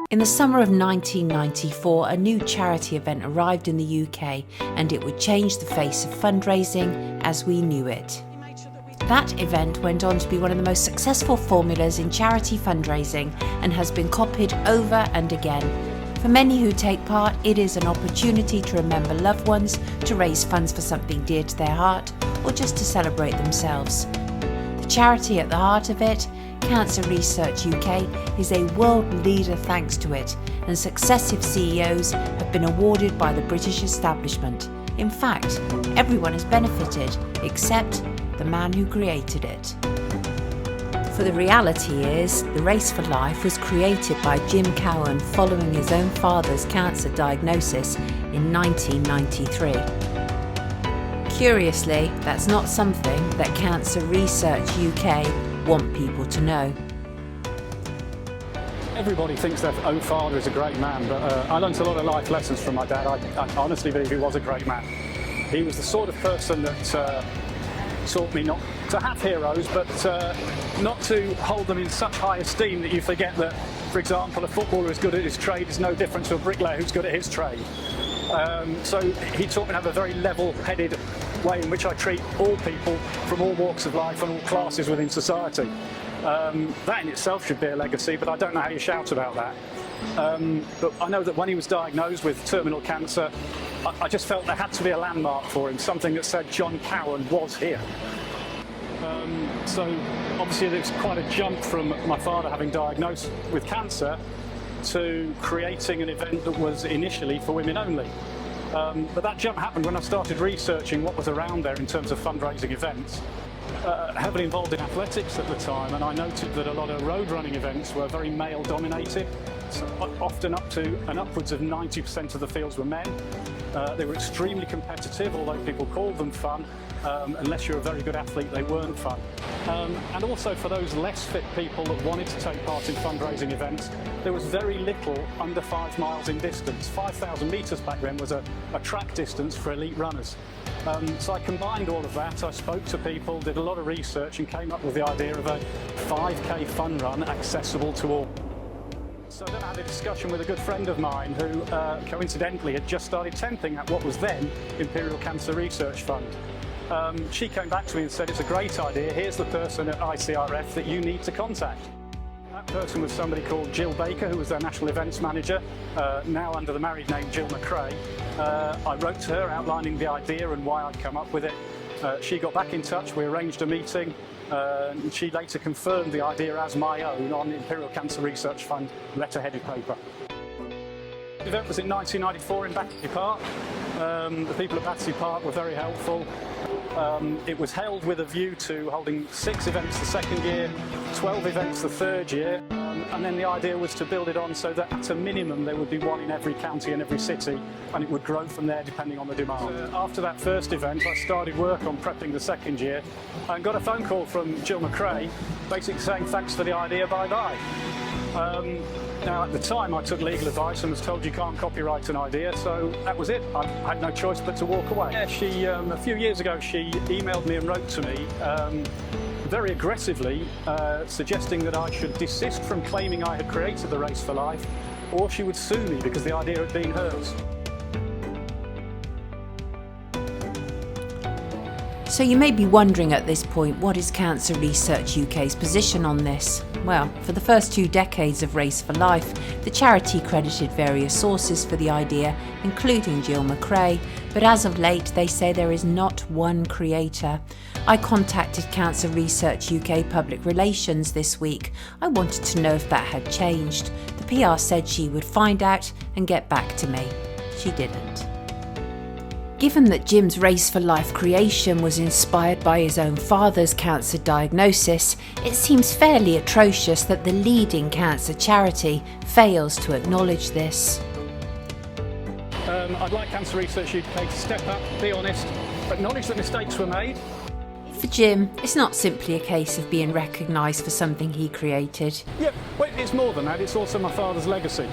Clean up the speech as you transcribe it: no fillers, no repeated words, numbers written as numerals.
In the summer of 1994, a new charity event arrived in the UK, and it would change the face of fundraising as we knew it. That event went on to be one of the most successful formulas in charity fundraising and has been copied over and again. For many who take part, it is an opportunity to remember loved ones, to raise funds for something dear to their heart, or just to celebrate themselves. The charity at the heart of it, Cancer Research UK, is a world leader thanks to it, and successive CEOs have been awarded by the British establishment. In fact, everyone has benefited, except the man who created it. For the reality is, the Race for Life was created by Jim Cowan following his own father's cancer diagnosis in 1993. Curiously, that's not something that Cancer Research UK want people to know. Everybody thinks their own father is a great man, but I learned a lot of life lessons from my dad. I honestly believe he was a great man. He was the sort of person that taught me not to have heroes, but not to hold them in such high esteem that you forget that, for example, a footballer who's good at his trade is no different to a bricklayer who's good at his trade. So he taught me to have a very level-headed way in which I treat all people from all walks of life and all classes within society. That in itself should be a legacy, but I don't know how you shout about that. But I know that when he was diagnosed with terminal cancer, I just felt there had to be a landmark for him, something that said John Cowan was here. So obviously there's quite a jump from my father having diagnosed with cancer to creating an event that was initially for women only. But that jump happened when I started researching what was around there in terms of fundraising events. Heavily involved in athletics at the time, and I noted that a lot of road running events were very male dominated, so often up to and upwards of 90% of the fields were men. They were extremely competitive, although people called them fun. Unless you're a very good athlete, they weren't fun. And also for those less fit people that wanted to take part in fundraising events, there was very little under 5 miles in distance. 5,000 metres back then was a track distance for elite runners. So I combined all of that, I spoke to people, did a lot of research and came up with the idea of a 5k fun run accessible to all. So then I had a discussion with a good friend of mine who coincidentally had just started temping at what was then Imperial Cancer Research Fund. She came back to me and said, it's a great idea, here's the person at ICRF that you need to contact. That person was somebody called Jill Baker, who was their national events manager, now under the married name Jill McRae. I wrote to her outlining the idea and why I'd come up with it. She got back in touch, we arranged a meeting, and she later confirmed the idea as my own on the Imperial Cancer Research Fund letterheaded paper. The event was in 1994 in Battersea Park. The people at Battersea Park were very helpful. It was held with a view to holding 6 events the second year, 12 events the third year, and then the idea was to build it on so that at a minimum there would be one in every county and every city, and it would grow from there depending on the demand. After that first event I started work on prepping the second year and got a phone call from Jill McRae basically saying thanks for the idea, bye-bye. Now at the time I took legal advice and was told you can't copyright an idea, so that was it. I had no choice but to walk away. Yeah, a few years ago she emailed me and wrote to me very aggressively suggesting that I should desist from claiming I had created the Race for Life, or she would sue me because the idea had been hers. So you may be wondering at this point, what is Cancer Research UK's position on this? Well, for the first 2 decades of Race for Life, the charity credited various sources for the idea, including Jill McRae, but as of late they say there is not one creator. I contacted Cancer Research UK Public Relations this week. I wanted to know if that had changed. The PR said she would find out and get back to me. She didn't. Given that Jim's Race for Life creation was inspired by his own father's cancer diagnosis, it seems fairly atrocious that the leading cancer charity fails to acknowledge this. I'd like Cancer Research UK to step up, be honest, acknowledge that mistakes were made. For Jim, it's not simply a case of being recognised for something he created. Yeah, well, it's more than that, it's also my father's legacy.